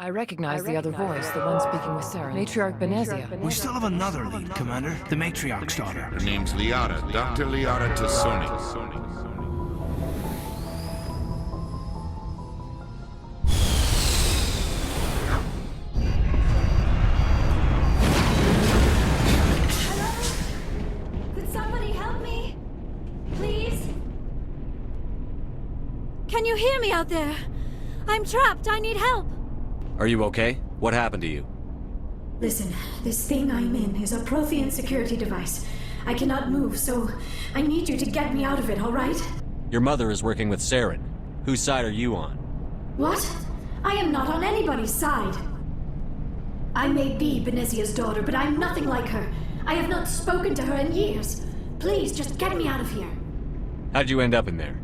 I recognize the other voice, the one speaking with Saren. Matriarch Benezia. We still have another lead, Commander. The Matriarch's daughter. Her name's Liara, Dr. Liara Tassoni. Hello? Could somebody help me? Please? Can you hear me out there? I'm trapped. I need help. Are you okay? What happened to you? Listen, this thing I'm in is a Prothean security device. I cannot move, so I need you to get me out of it, all right? Your mother is working with Saren. Whose side are you on? What? I am not on anybody's side. I may be Benezia's daughter, but I'm nothing like her. I have not spoken to her in years. Please, just get me out of here. How'd you end up in there?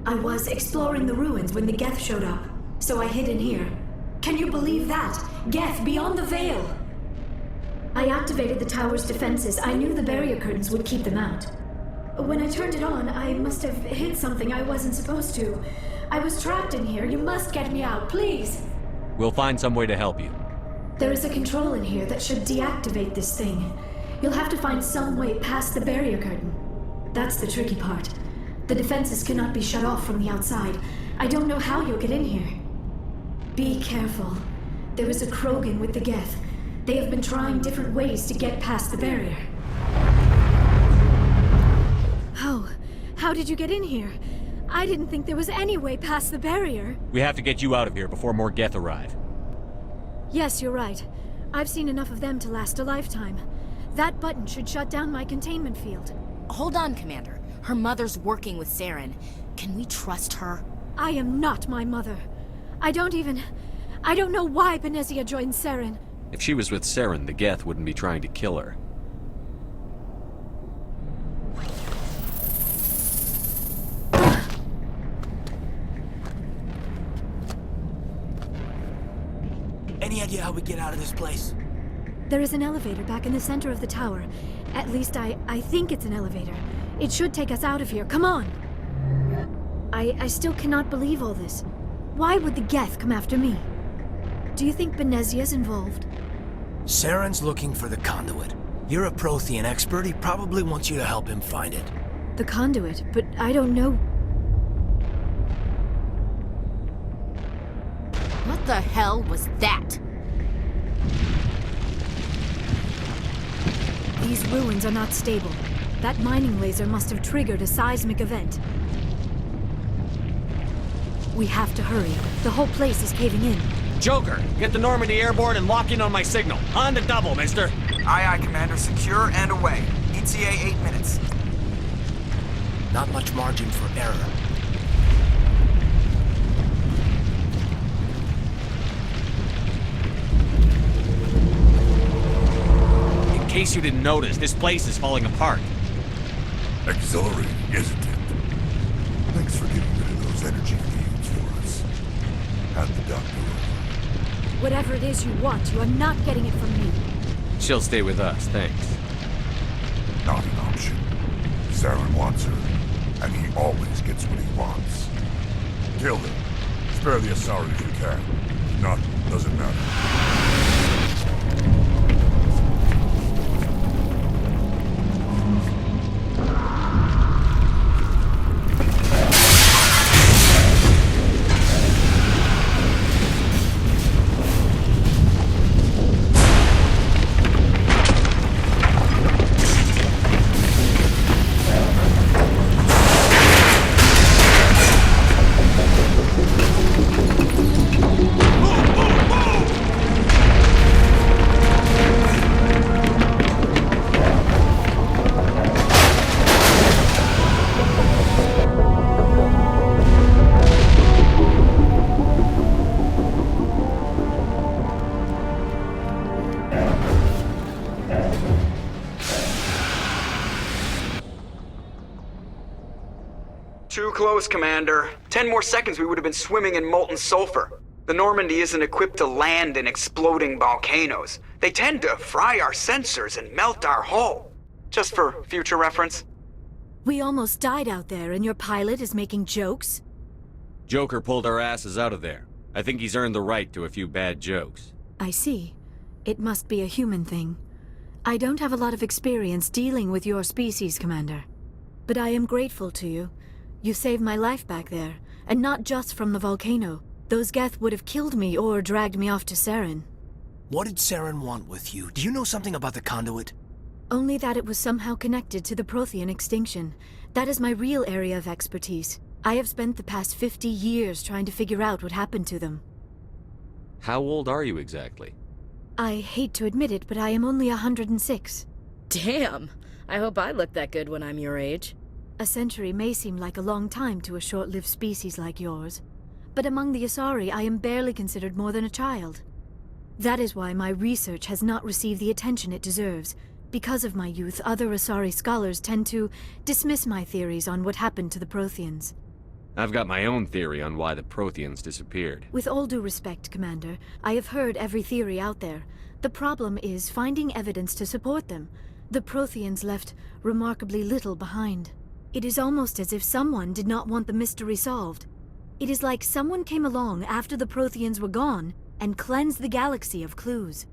I was exploring the ruins when the Geth showed up, so I hid in here. Can you believe that? Geth, beyond the veil! I activated the tower's defenses. I knew the barrier curtains would keep them out. When I turned it on, I must have hit something I wasn't supposed to. I was trapped in here. You must get me out, please! We'll find some way to help you. There is a control in here that should deactivate this thing. You'll have to find some way past the barrier curtain. That's the tricky part. The defenses cannot be shut off from the outside. I don't know how you'll get in here. Be careful. There is a Krogan with the Geth. They have been trying different ways to get past the barrier. How did you get in here? I didn't think there was any way past the barrier. We have to get you out of here before more Geth arrive. Yes, you're right. I've seen enough of them to last a lifetime. That button should shut down my containment field. Hold on, Commander. Her mother's working with Saren. Can we trust her? I am not my mother. I don't know why Benezia joined Saren. If she was with Saren, the Geth wouldn't be trying to kill her. Any idea how we get out of this place? There is an elevator back in the center of the tower. At least I think it's an elevator. It should take us out of here. Come on! I still cannot believe all this. Why would the Geth come after me? Do you think Benezia's involved? Saren's looking for the conduit. You're a Prothean expert. He probably wants you to help him find it. The conduit, but I don't know. What the hell was that? These ruins are not stable. That mining laser must have triggered a seismic event. We have to hurry. The whole place is caving in. Joker, get the Normandy airborne and lock in on my signal. On the double, mister. Aye, aye, Commander. Secure and away. ETA 8 minutes. Not much margin for error. In case you didn't notice, this place is falling apart. Exhilarating, isn't it? Thanks for getting rid of those energy fields for us. Hand the doctor over. Whatever it is you want, you are not getting it from me. She'll stay with us, thanks. Not an option. Saren wants her, and he always gets what he wants. Kill him. Spare the Asari if you can. If not, doesn't matter. Too close, Commander. 10 more seconds we would have been swimming in molten sulfur. The Normandy isn't equipped to land in exploding volcanoes. They tend to fry our sensors and melt our hull. Just for future reference. We almost died out there, and your pilot is making jokes? Joker pulled our asses out of there. I think he's earned the right to a few bad jokes. I see. It must be a human thing. I don't have a lot of experience dealing with your species, Commander. But I am grateful to you. You saved my life back there, and not just from the volcano. Those Geth would have killed me or dragged me off to Saren. What did Saren want with you? Do you know something about the conduit? Only that it was somehow connected to the Prothean extinction. That is my real area of expertise. I have spent the past 50 years trying to figure out what happened to them. How old are you exactly? I hate to admit it, but I am only 106. Damn! I hope I look that good when I'm your age. A century may seem like a long time to a short-lived species like yours, but among the Asari I am barely considered more than a child. That is why my research has not received the attention it deserves. Because of my youth, other Asari scholars tend to dismiss my theories on what happened to the Protheans. I've got my own theory on why the Protheans disappeared. With all due respect, Commander, I have heard every theory out there. The problem is finding evidence to support them. The Protheans left remarkably little behind. It is almost as if someone did not want the mystery solved. It is like someone came along after the Protheans were gone and cleansed the galaxy of clues.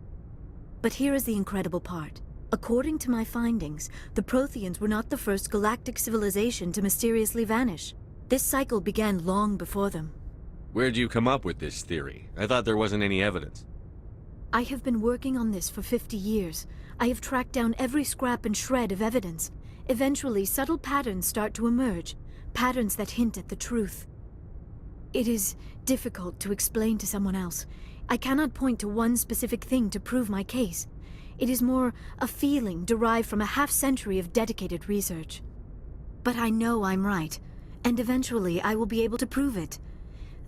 But here is the incredible part. According to my findings, the Protheans were not the first galactic civilization to mysteriously vanish. This cycle began long before them. Where'd you come up with this theory? I thought there wasn't any evidence. I have been working on this for 50 years. I have tracked down every scrap and shred of evidence. Eventually, subtle patterns start to emerge, patterns that hint at the truth. It is difficult to explain to someone else. I cannot point to one specific thing to prove my case. It is more a feeling derived from a half-century of dedicated research. But I know I'm right, and eventually I will be able to prove it.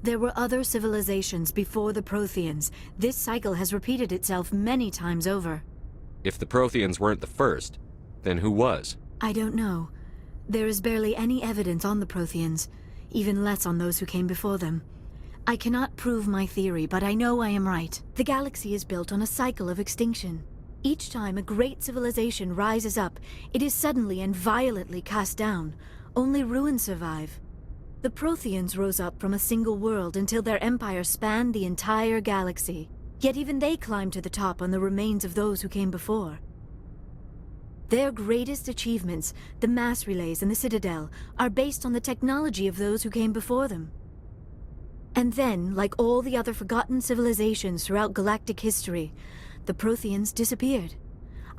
There were other civilizations before the Protheans. This cycle has repeated itself many times over. If the Protheans weren't the first, then who was? I don't know. There is barely any evidence on the Protheans, even less on those who came before them. I cannot prove my theory, but I know I am right. The galaxy is built on a cycle of extinction. Each time a great civilization rises up, it is suddenly and violently cast down. Only ruins survive. The Protheans rose up from a single world until their empire spanned the entire galaxy. Yet even they climbed to the top on the remains of those who came before. Their greatest achievements, the mass relays and the Citadel, are based on the technology of those who came before them. And then, like all the other forgotten civilizations throughout galactic history, the Protheans disappeared.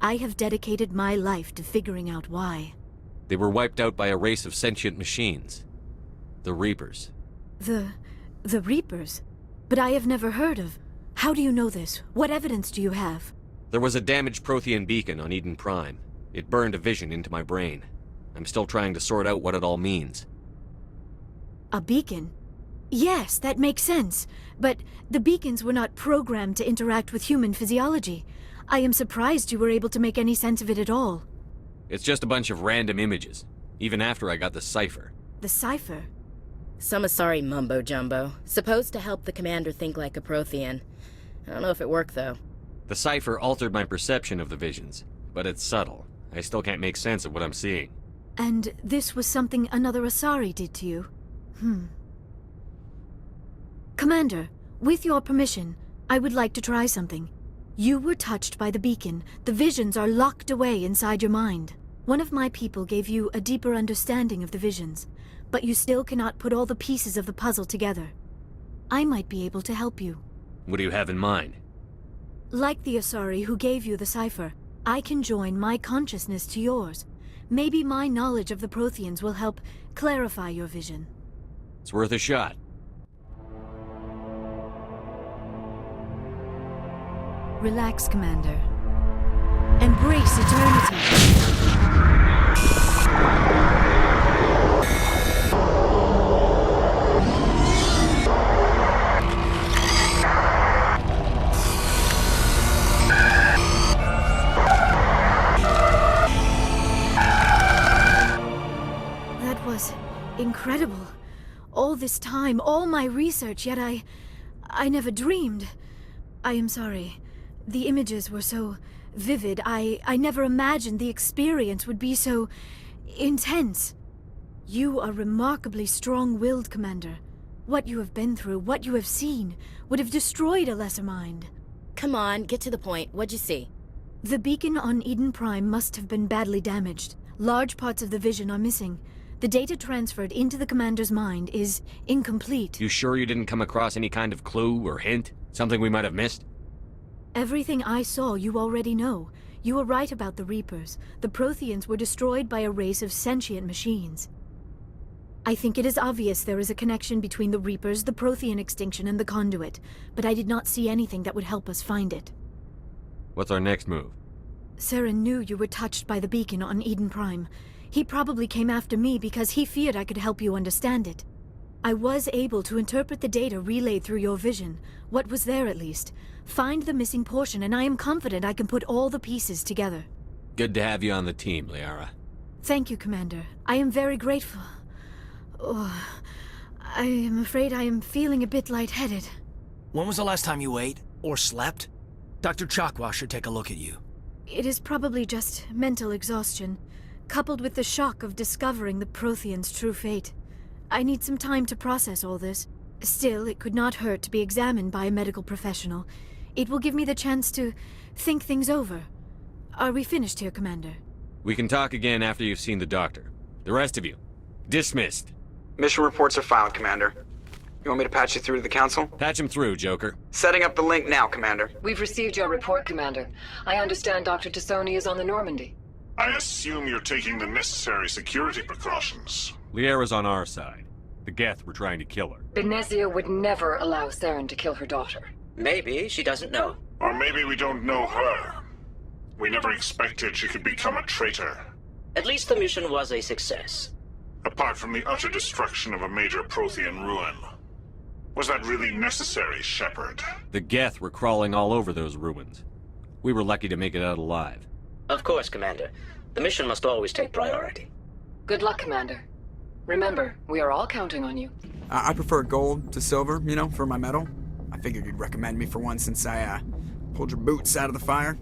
I have dedicated my life to figuring out why. They were wiped out by a race of sentient machines. The Reapers. The Reapers? But I have never heard of. How do you know this? What evidence do you have? There was a damaged Prothean beacon on Eden Prime. It burned a vision into my brain. I'm still trying to sort out what it all means. A beacon? Yes, that makes sense. But the beacons were not programmed to interact with human physiology. I am surprised you were able to make any sense of it at all. It's just a bunch of random images, even after I got the Cipher. The Cipher? Some Asari mumbo-jumbo, supposed to help the commander think like a Prothean. I don't know if it worked, though. The Cipher altered my perception of the visions, but it's subtle. I still can't make sense of what I'm seeing. And this was something another Asari did to you? Commander, with your permission, I would like to try something. You were touched by the beacon. The visions are locked away inside your mind. One of my people gave you a deeper understanding of the visions, but you still cannot put all the pieces of the puzzle together. I might be able to help you. What do you have in mind? Like the Asari who gave you the Cipher, I can join my consciousness to yours. Maybe my knowledge of the Protheans will help clarify your vision. It's worth a shot. Relax, Commander. Embrace eternity. That was incredible. All this time, all my research, yet I never dreamed. I am sorry. The images were so vivid. I never imagined the experience would be so intense. You are remarkably strong-willed, Commander. What you have been through, what you have seen, would have destroyed a lesser mind. Come on, get to the point. What'd you see? The beacon on Eden Prime must have been badly damaged. Large parts of the vision are missing. The data transferred into the commander's mind is incomplete. You sure you didn't come across any kind of clue or hint? Something we might have missed? Everything I saw you already know. You were right about the Reapers. The Protheans were destroyed by a race of sentient machines. I think it is obvious there is a connection between the Reapers, the Prothean extinction, and the Conduit, but I did not see anything that would help us find it. What's our next move? Saren knew you were touched by the beacon on Eden Prime. He probably came after me because he feared I could help you understand it. I was able to interpret the data relayed through your vision, what was there at least, find the missing portion, and I am confident I can put all the pieces together. Good to have you on the team, Liara. Thank you, Commander. I am very grateful. Oh, I am afraid I am feeling a bit lightheaded. When was the last time you ate? Or slept? Dr. Chakwa should take a look at you. It is probably just mental exhaustion, coupled with the shock of discovering the Protheans' true fate. I need some time to process all this. Still, it could not hurt to be examined by a medical professional. It will give me the chance to think things over. Are we finished here, Commander? We can talk again after you've seen the doctor. The rest of you, dismissed. Mission reports are filed, Commander. You want me to patch you through to the Council? Patch him through, Joker. Setting up the link now, Commander. We've received your report, Commander. I understand Dr. Tassoni is on the Normandy. I assume you're taking the necessary security precautions. Liara's on our side. The Geth were trying to kill her. Benezia would never allow Saren to kill her daughter. Maybe she doesn't know. Or maybe we don't know her. We never expected she could become a traitor. At least the mission was a success. Apart from the utter destruction of a major Prothean ruin. Was that really necessary, Shepard? The Geth were crawling all over those ruins. We were lucky to make it out alive. Of course, Commander. The mission must always take priority. Good luck, Commander. Remember, we are all counting on you. I prefer gold to silver, you know, for my medal. I figured you'd recommend me for one since I, pulled your boots out of the fire.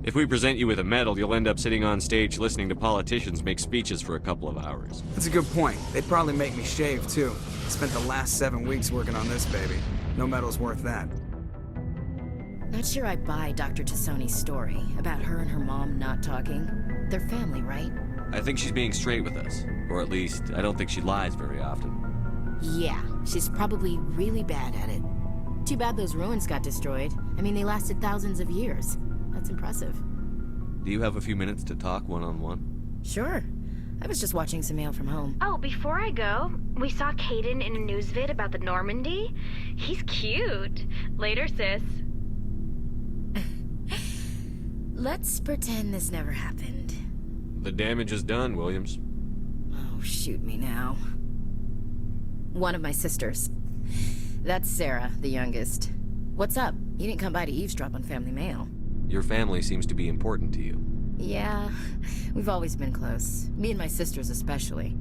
If we present you with a medal, you'll end up sitting on stage listening to politicians make speeches for a couple of hours. That's a good point. They'd probably make me shave, too. Spent the last 7 weeks working on this baby. No medal's worth that. Not sure I buy Dr. Tassoni's story about her and her mom not talking. They're family, right? I think she's being straight with us. Or at least, I don't think she lies very often. Yeah, she's probably really bad at it. Too bad those ruins got destroyed. I mean, they lasted thousands of years. That's impressive. Do you have a few minutes to talk one-on-one? Sure. I was just watching some mail from home. Oh, before I go, we saw Kaidan in a news vid about the Normandy. He's cute. Later, sis. Let's pretend this never happened. The damage is done, Williams. Oh, shoot me now. One of my sisters. That's Sarah, the youngest. What's up? You didn't come by to eavesdrop on family mail. Your family seems to be important to you. Yeah, we've always been close. Me and my sisters especially.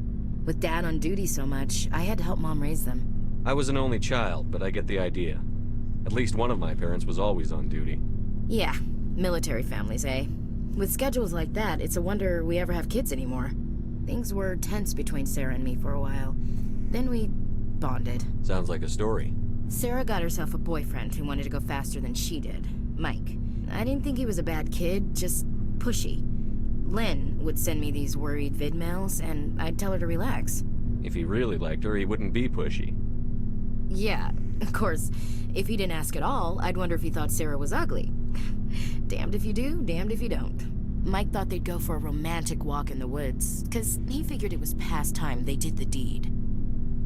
With Dad on duty so much, I had to help Mom raise them. I was an only child, but I get the idea. At least one of my parents was always on duty. Yeah, military families, eh? With schedules like that, it's a wonder we ever have kids anymore. Things were tense between Sarah and me for a while. Then we bonded. Sounds like a story. Sarah got herself a boyfriend who wanted to go faster than she did, Mike. I didn't think he was a bad kid, just pushy. Lynn would send me these worried vid mails, and I'd tell her to relax. If he really liked her, he wouldn't be pushy. Yeah, of course. If he didn't ask at all, I'd wonder if he thought Sarah was ugly. Damned if you do, damned if you don't. Mike thought they'd go for a romantic walk in the woods, 'cause he figured it was past time they did the deed.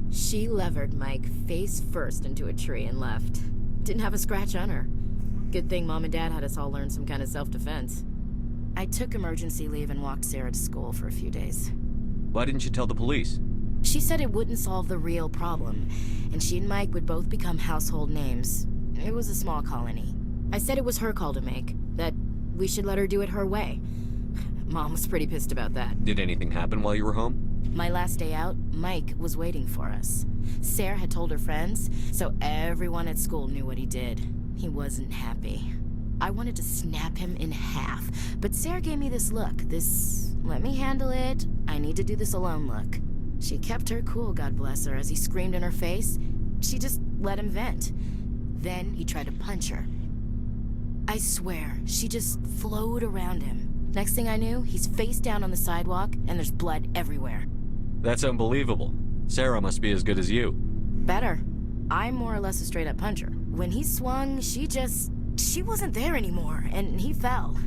She levered Mike face first into a tree and left. Didn't have a scratch on her. Good thing Mom and Dad had us all learn some kind of self-defense. I took emergency leave and walked Sarah to school for a few days. Why didn't you tell the police? She said it wouldn't solve the real problem, and she and Mike would both become household names. It was a small colony. I said it was her call to make, that we should let her do it her way. Mom was pretty pissed about that. Did anything happen while you were home? My last day out, Mike was waiting for us. Sarah had told her friends, so everyone at school knew what he did. He wasn't happy. I wanted to snap him in half, but Sarah gave me this look, this let me handle it, I need to do this alone look. She kept her cool, God bless her, as he screamed in her face, she just let him vent. Then he tried to punch her. I swear, she just flowed around him. Next thing I knew, he's face down on the sidewalk, and there's blood everywhere. That's unbelievable. Sarah must be as good as you. Better. I'm more or less a straight-up puncher. When he swung, she wasn't there anymore, and he fell.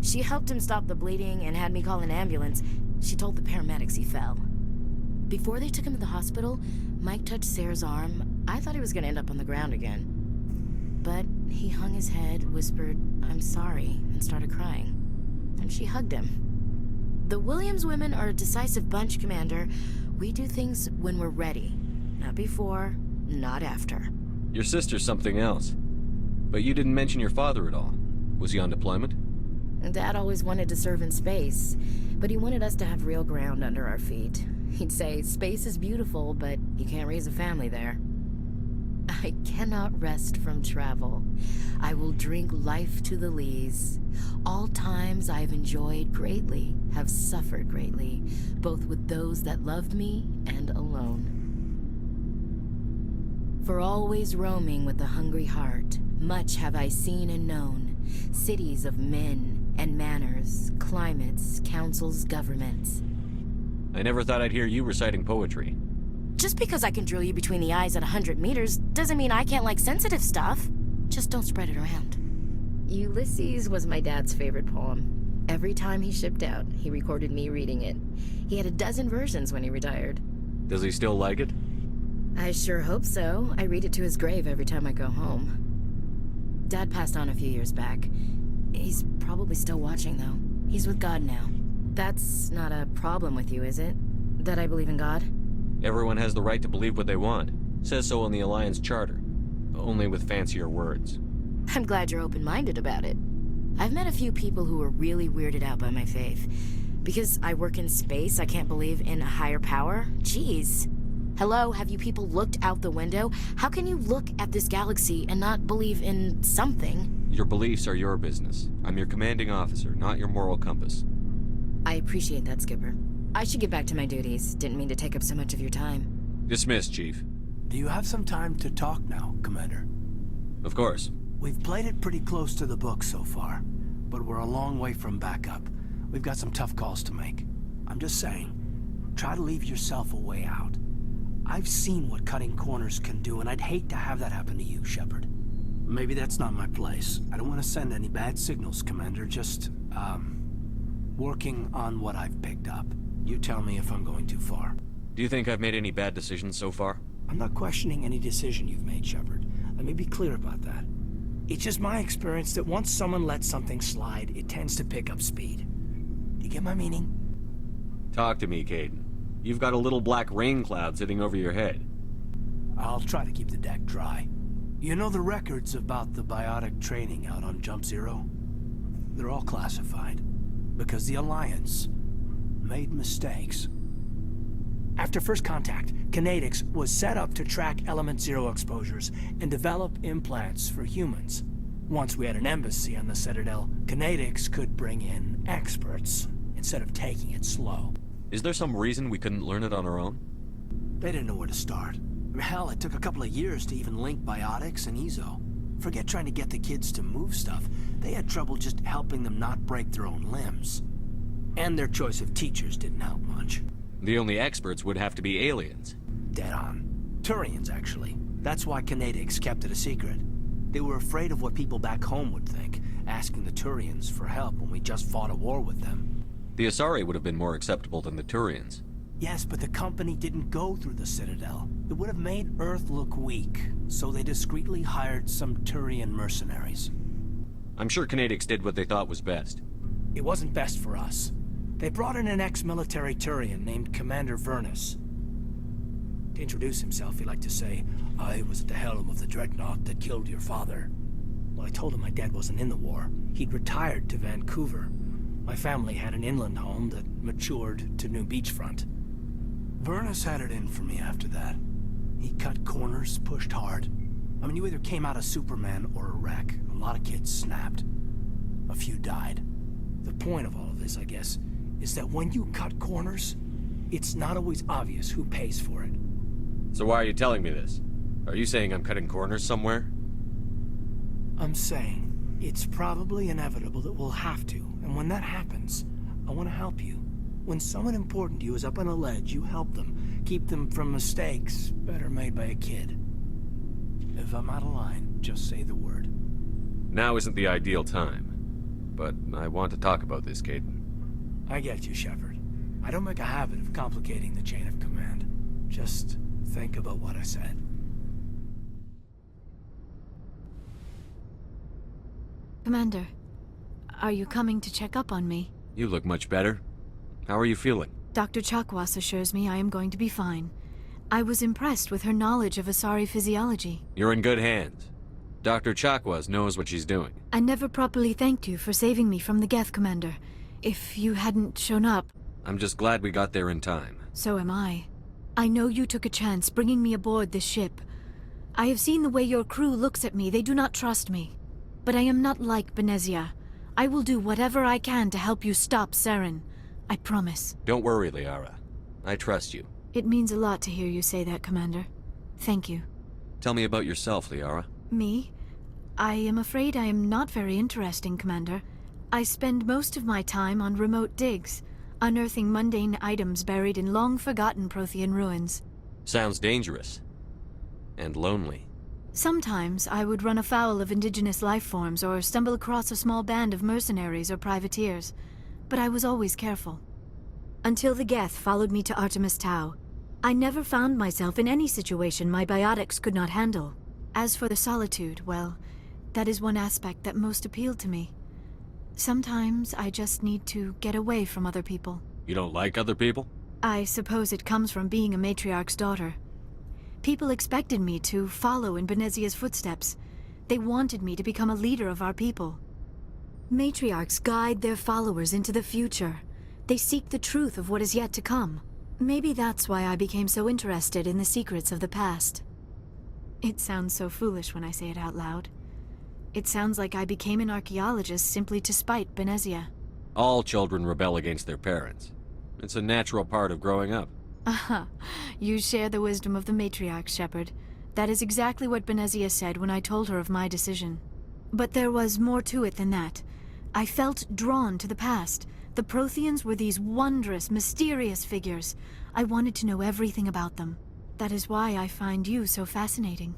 She helped him stop the bleeding and had me call an ambulance. She told the paramedics he fell. Before they took him to the hospital, Mike touched Sarah's arm. I thought he was gonna end up on the ground again. But he hung his head, whispered, "I'm sorry," and started crying. And she hugged him. The Williams women are a decisive bunch, Commander. We do things when we're ready. Not before, not after. Your sister's something else. But you didn't mention your father at all. Was he on deployment? Dad always wanted to serve in space, but he wanted us to have real ground under our feet. He'd say, space is beautiful, but you can't raise a family there. I cannot rest from travel. I will drink life to the lees. All times I have enjoyed greatly, have suffered greatly, both with those that loved me and alone. For always roaming with a hungry heart, much have I seen and known, cities of men and manners, climates, councils, governments. I never thought I'd hear you reciting poetry. Just because I can drill you between the eyes at 100 meters doesn't mean I can't like sensitive stuff. Just don't spread it around. Ulysses was my dad's favorite poem. Every time he shipped out, he recorded me reading it. He had a dozen versions when he retired. Does he still like it? I sure hope so. I read it to his grave every time I go home. Dad passed on a few years back. He's probably still watching, though. He's with God now. That's not a problem with you, is it? That I believe in God? Everyone has the right to believe what they want. Says so in the Alliance Charter. Only with fancier words. I'm glad you're open-minded about it. I've met a few people who are really weirded out by my faith. Because I work in space, I can't believe in a higher power? Jeez. Hello, have you people looked out the window? How can you look at this galaxy and not believe in something? Your beliefs are your business. I'm your commanding officer, not your moral compass. I appreciate that, Skipper. I should get back to my duties. Didn't mean to take up so much of your time. Dismissed, Chief. Do you have some time to talk now, Commander? Of course. We've played it pretty close to the book so far, but we're a long way from backup. We've got some tough calls to make. I'm just saying, try to leave yourself a way out. I've seen what cutting corners can do, and I'd hate to have that happen to you, Shepard. Maybe that's not my place. I don't want to send any bad signals, Commander. Just, working on what I've picked up. You tell me if I'm going too far. Do you think I've made any bad decisions so far? I'm not questioning any decision you've made, Shepard. Let me be clear about that. It's just my experience that once someone lets something slide, it tends to pick up speed. Do you get my meaning? Talk to me, Kaidan. You've got a little black rain cloud sitting over your head. I'll try to keep the deck dry. You know the records about the biotic training out on Jump Zero? They're all classified. Because the Alliance made mistakes. After first contact, Kinetics was set up to track Element Zero exposures and develop implants for humans. Once we had an embassy on the Citadel, Kinetics could bring in experts instead of taking it slow. Is there some reason we couldn't learn it on our own? They didn't know where to start. Hell, it took a couple of years to even link biotics and Ezo. Forget trying to get the kids to move stuff. They had trouble just helping them not break their own limbs. And their choice of teachers didn't help much. The only experts would have to be aliens. Dead on. Turians, actually. That's why Kinetics kept it a secret. They were afraid of what people back home would think, asking the Turians for help when we just fought a war with them. The Asari would have been more acceptable than the Turians. Yes, but the company didn't go through the Citadel. It would have made Earth look weak, so they discreetly hired some Turian mercenaries. I'm sure Kinetics did what they thought was best. It wasn't best for us. They brought in an ex-military Turian named Commander Vernus. To introduce himself, he liked to say, "I was at the helm of the dreadnought that killed your father." Well, I told him my dad wasn't in the war. He'd retired to Vancouver. My family had an inland home that matured to New Beachfront. Vernus had it in for me after that. He cut corners, pushed hard. I mean, you either came out a Superman or a wreck. A lot of kids snapped. A few died. The point of all of this, I guess, is that when you cut corners, it's not always obvious who pays for it. So why are you telling me this? Are you saying I'm cutting corners somewhere? I'm saying it's probably inevitable that we'll have to, and when that happens, I want to help you. When someone important to you is up on a ledge, you help them, keep them from mistakes better made by a kid. If I'm out of line, just say the word. Now isn't the ideal time, but I want to talk about this, Kaidan. I get you, Shepard. I don't make a habit of complicating the chain of command. Just think about what I said. Commander, are you coming to check up on me? You look much better. How are you feeling? Dr. Chakwas assures me I am going to be fine. I was impressed with her knowledge of Asari physiology. You're in good hands. Dr. Chakwas knows what she's doing. I never properly thanked you for saving me from the Geth, Commander. If you hadn't shown up... I'm just glad we got there in time. So am I. I know you took a chance bringing me aboard this ship. I have seen the way your crew looks at me. They do not trust me. But I am not like Benezia. I will do whatever I can to help you stop Saren. I promise. Don't worry, Liara. I trust you. It means a lot to hear you say that, Commander. Thank you. Tell me about yourself, Liara. Me? I am afraid I am not very interesting, Commander. I spend most of my time on remote digs, unearthing mundane items buried in long-forgotten Prothean ruins. Sounds dangerous. And lonely. Sometimes I would run afoul of indigenous life forms or stumble across a small band of mercenaries or privateers, but I was always careful. Until the Geth followed me to Artemis Tau, I never found myself in any situation my biotics could not handle. As for the solitude, well, that is one aspect that most appealed to me. Sometimes I just need to get away from other people. You don't like other people? I suppose it comes from being a matriarch's daughter. People expected me to follow in Benezia's footsteps. They wanted me to become a leader of our people. Matriarchs guide their followers into the future. They seek the truth of what is yet to come. Maybe that's why I became so interested in the secrets of the past. It sounds so foolish when I say it out loud. It sounds like I became an archaeologist simply to spite Benezia. All children rebel against their parents. It's a natural part of growing up. Aha, you share the wisdom of the Matriarch, Shepard. That is exactly what Benezia said when I told her of my decision. But there was more to it than that. I felt drawn to the past. The Protheans were these wondrous, mysterious figures. I wanted to know everything about them. That is why I find you so fascinating.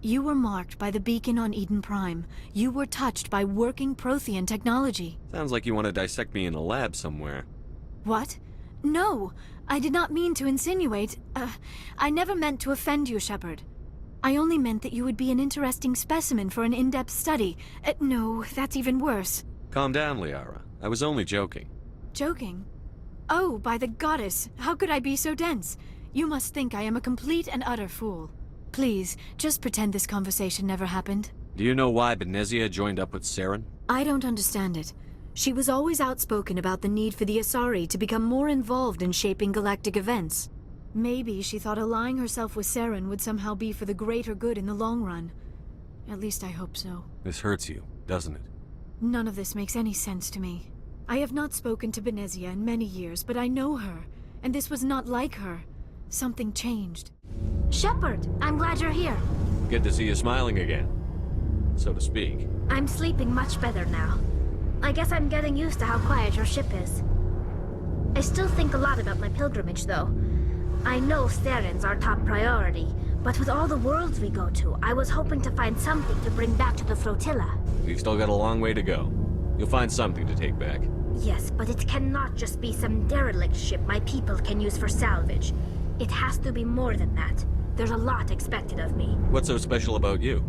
You were marked by the beacon on Eden Prime. You were touched by working Prothean technology. Sounds like you want to dissect me in a lab somewhere. What? No! I did not mean to insinuate. I never meant to offend you, Shepard. I only meant that you would be an interesting specimen for an in-depth study. No, that's even worse. Calm down, Liara. I was only joking. Joking? Oh, by the goddess, how could I be so dense? You must think I am a complete and utter fool. Please, just pretend this conversation never happened. Do you know why Benezia joined up with Saren? I don't understand it. She was always outspoken about the need for the Asari to become more involved in shaping galactic events. Maybe she thought allying herself with Saren would somehow be for the greater good in the long run. At least I hope so. This hurts you, doesn't it? None of this makes any sense to me. I have not spoken to Benezia in many years, but I know her, and this was not like her. Something changed. Shepard, I'm glad you're here. Good to see you smiling again, so to speak. I'm sleeping much better now. I guess I'm getting used to how quiet your ship is. I still think a lot about my pilgrimage, though. I know Saren's our top priority, but with all the worlds we go to, I was hoping to find something to bring back to the flotilla. We've still got a long way to go. You'll find something to take back. Yes, but it cannot just be some derelict ship my people can use for salvage. It has to be more than that. There's a lot expected of me. What's so special about you?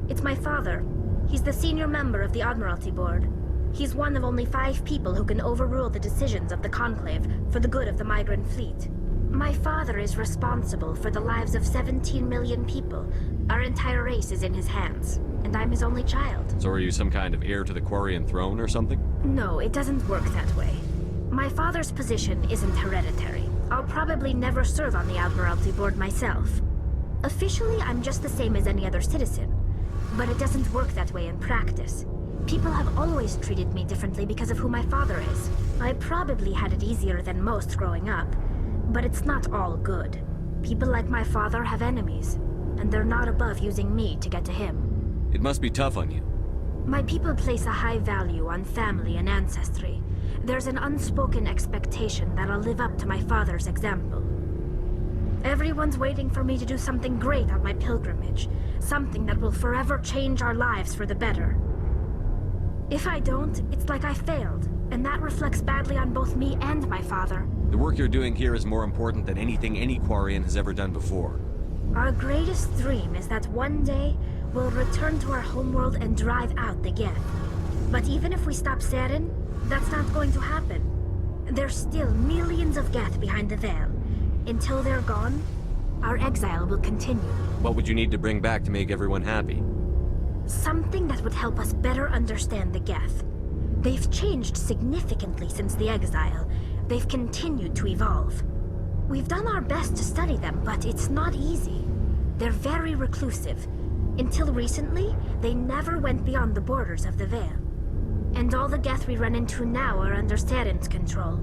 It's my father. He's the senior member of the Admiralty Board. He's one of only 5 people who can overrule the decisions of the Conclave for the good of the migrant fleet. My father is responsible for the lives of 17 million people. Our entire race is in his hands, and I'm his only child. So are you some kind of heir to the Quarian throne or something? No, it doesn't work that way. My father's position isn't hereditary. I'll probably never serve on the Admiralty Board myself. Officially, I'm just the same as any other citizen, but it doesn't work that way in practice. People have always treated me differently because of who my father is. I probably had it easier than most growing up, but it's not all good. People like my father have enemies, and they're not above using me to get to him. It must be tough on you. My people place a high value on family and ancestry. There's an unspoken expectation that I'll live up to my father's example. Everyone's waiting for me to do something great on my pilgrimage, something that will forever change our lives for the better. If I don't, it's like I failed, and that reflects badly on both me and my father. The work you're doing here is more important than anything any Quarian has ever done before. Our greatest dream is that one day, we'll return to our homeworld and drive out the Geth. But even if we stop Saren, that's not going to happen. There's still millions of Geth behind the Veil. Until they're gone, our exile will continue. What would you need to bring back to make everyone happy? Something that would help us better understand the Geth. They've changed significantly since the exile. They've continued to evolve. We've done our best to study them, but it's not easy. They're very reclusive. Until recently, they never went beyond the borders of the Veil. And all the Geth we run into now are under Saren's control.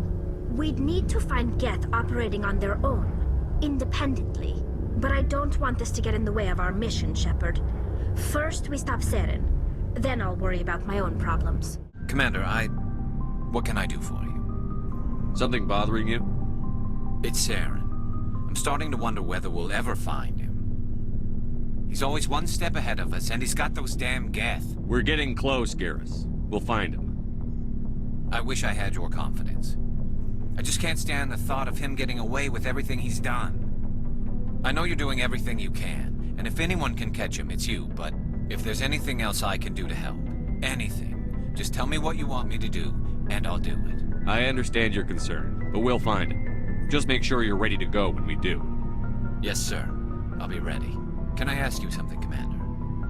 We'd need to find Geth operating on their own, independently. But I don't want this to get in the way of our mission, Shepard. First, we stop Saren. Then I'll worry about my own problems. Commander, what can I do for you? Something bothering you? It's Saren. I'm starting to wonder whether we'll ever find him. He's always one step ahead of us, and he's got those damn Geth. We're getting close, Garrus. We'll find him. I wish I had your confidence. I just can't stand the thought of him getting away with everything he's done. I know you're doing everything you can, and if anyone can catch him, it's you, but if there's anything else I can do to help, anything, just tell me what you want me to do, and I'll do it. I understand your concern, but we'll find him. Just make sure you're ready to go when we do. Yes, sir. I'll be ready. Can I ask you something, Commander?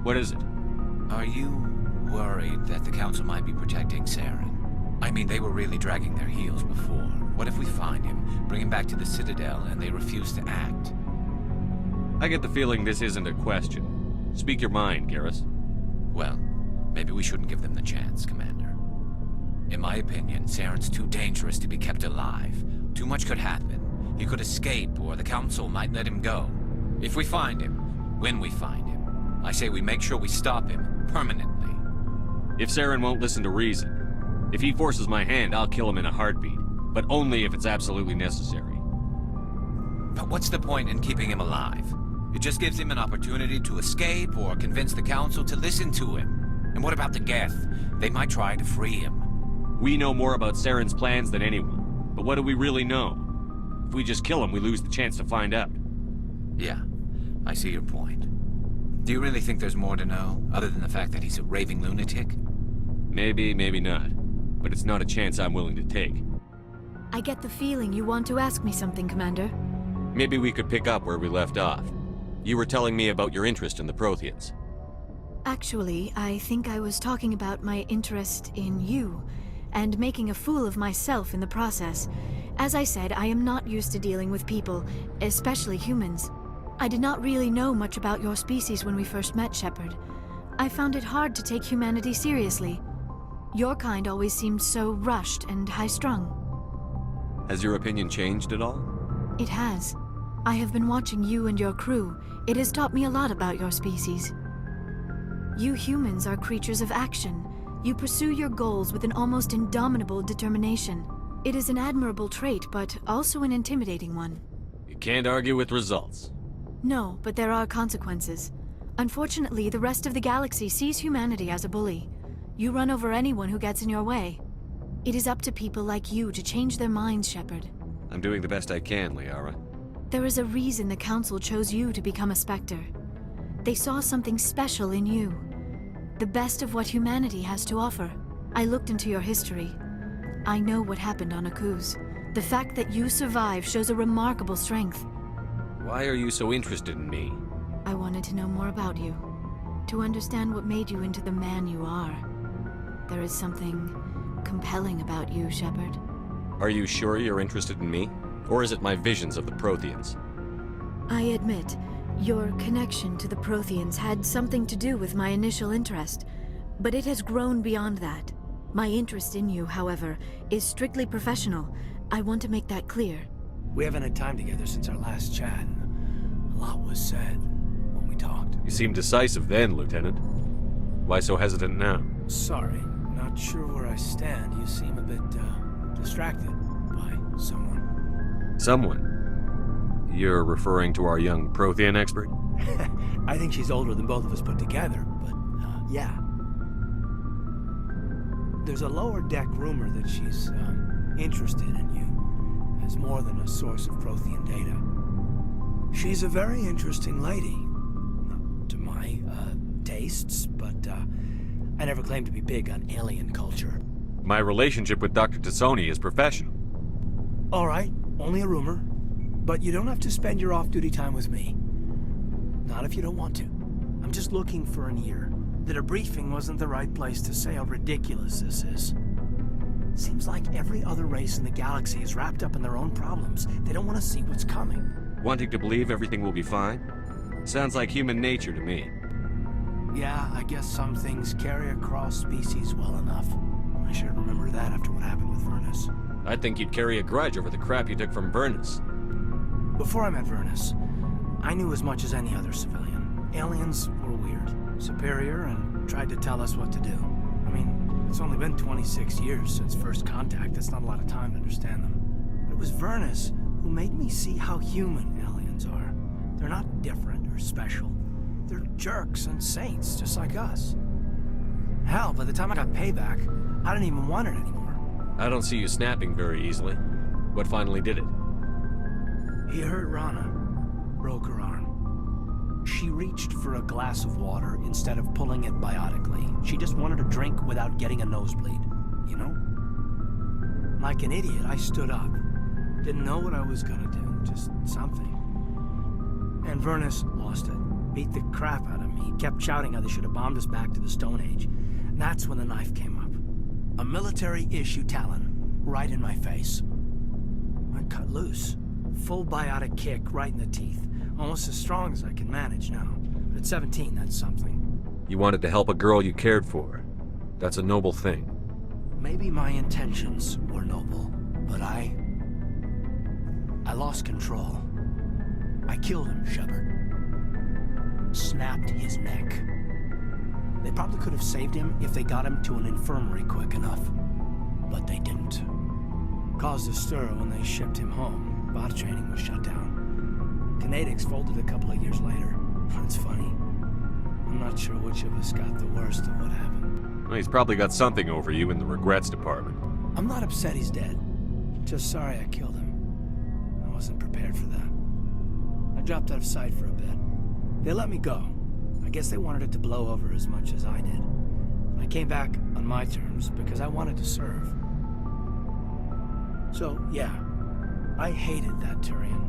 What is it? Are you worried that the Council might be protecting Saren? I mean, they were really dragging their heels before. What if we find him, bring him back to the Citadel, and they refuse to act? I get the feeling this isn't a question. Speak your mind, Garrus. Well, maybe we shouldn't give them the chance, Commander. In my opinion, Saren's too dangerous to be kept alive. Too much could happen. He could escape, or the Council might let him go. If we find him, when we find him, I say we make sure we stop him, permanently. If Saren won't listen to reason, if he forces my hand, I'll kill him in a heartbeat. But only if it's absolutely necessary. But what's the point in keeping him alive? It just gives him an opportunity to escape or convince the Council to listen to him. And what about the Geth? They might try to free him. We know more about Saren's plans than anyone. But what do we really know? If we just kill him, we lose the chance to find out. Yeah, I see your point. Do you really think there's more to know, other than the fact that he's a raving lunatic? Maybe, maybe not. But it's not a chance I'm willing to take. I get the feeling you want to ask me something, Commander. Maybe we could pick up where we left off. You were telling me about your interest in the Protheans. Actually, I think I was talking about my interest in you, and making a fool of myself in the process. As I said, I am not used to dealing with people, especially humans. I did not really know much about your species when we first met, Shepard. I found it hard to take humanity seriously. Your kind always seemed so rushed and high-strung. Has your opinion changed at all? It has. I have been watching you and your crew. It has taught me a lot about your species. You humans are creatures of action. You pursue your goals with an almost indomitable determination. It is an admirable trait, but also an intimidating one. You can't argue with results. No, but there are consequences. Unfortunately, the rest of the galaxy sees humanity as a bully. You run over anyone who gets in your way. It is up to people like you to change their minds, Shepard. I'm doing the best I can, Liara. There is a reason the Council chose you to become a Spector. They saw something special in you. The best of what humanity has to offer. I looked into your history. I know what happened on Akuz. The fact that you survived shows a remarkable strength. Why are you so interested in me? I wanted to know more about you. To understand what made you into the man you are. There is something compelling about you, Shepard. Are you sure you're interested in me? Or is it my visions of the Protheans? I admit, your connection to the Protheans had something to do with my initial interest, but it has grown beyond that. My interest in you, however, is strictly professional. I want to make that clear. We haven't had time together since our last chat. A lot was said when we talked. You seemed decisive then, Lieutenant. Why so hesitant now? Sorry, not sure where I stand. You seem a bit, distracted by someone. Someone? You're referring to our young Prothean expert? I think she's older than both of us put together, but, yeah. There's a lower deck rumor that she's, interested in you as more than a source of Prothean data. She's a very interesting lady. Not to my, tastes, but, I never claimed to be big on alien culture. My relationship with Dr. T'Soni is professional. All right, only a rumor. But you don't have to spend your off-duty time with me. Not if you don't want to. I'm just looking for an ear. The debriefing wasn't the right place to say how ridiculous this is. Seems like every other race in the galaxy is wrapped up in their own problems. They don't want to see what's coming. Wanting to believe everything will be fine? Sounds like human nature to me. Yeah, I guess some things carry across species well enough. I should remember that after what happened with Vernus. I think you'd carry a grudge over the crap you took from Vernus. Before I met Vernus, I knew as much as any other civilian. Aliens were weird, superior, and tried to tell us what to do. I mean, it's only been 26 years since first contact. That's not a lot of time to understand them. But it was Vernus who made me see how human aliens are. They're not different or special. They're jerks and saints, just like us. Hell, by the time I got payback, I didn't even want it anymore. I don't see you snapping very easily. What finally did it? He hurt Rana. Broke her arm. She reached for a glass of water instead of pulling it biotically. She just wanted a drink without getting a nosebleed, you know? Like an idiot, I stood up. Didn't know what I was gonna do, just something. And Vernus lost it. Beat the crap out of me. Kept shouting how they should have bombed us back to the Stone Age. And that's when the knife came up. A military-issue Talon, right in my face. I cut loose. Full biotic kick right in the teeth. Almost as strong as I can manage now. But at 17, that's something. You wanted to help a girl you cared for. That's a noble thing. Maybe my intentions were noble, but I lost control. I killed him, Shepard. Snapped his neck. They probably could have saved him if they got him to an infirmary quick enough. But they didn't. Caused a stir when they shipped him home. Bot training was shut down. Kinetics folded a couple of years later. That's funny. I'm not sure which of us got the worst of what happened. Well, he's probably got something over you in the regrets department. I'm not upset he's dead. Just sorry I killed him. I wasn't prepared for that. I dropped out of sight for a bit. They let me go. I guess they wanted it to blow over as much as I did. I came back on my terms because I wanted to serve. So, yeah, I hated that Turian.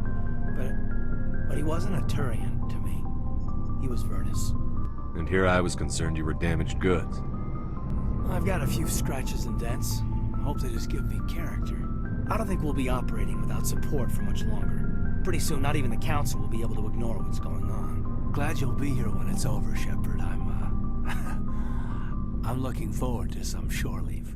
But he wasn't a Turian to me. He was Vernus. And here I was concerned you were damaged goods. I've got a few scratches and dents. I hope they just give me character. I don't think we'll be operating without support for much longer. Pretty soon, not even the Council will be able to ignore what's going on. Glad you'll be here when it's over, Shepard. I'm looking forward to some shore leave.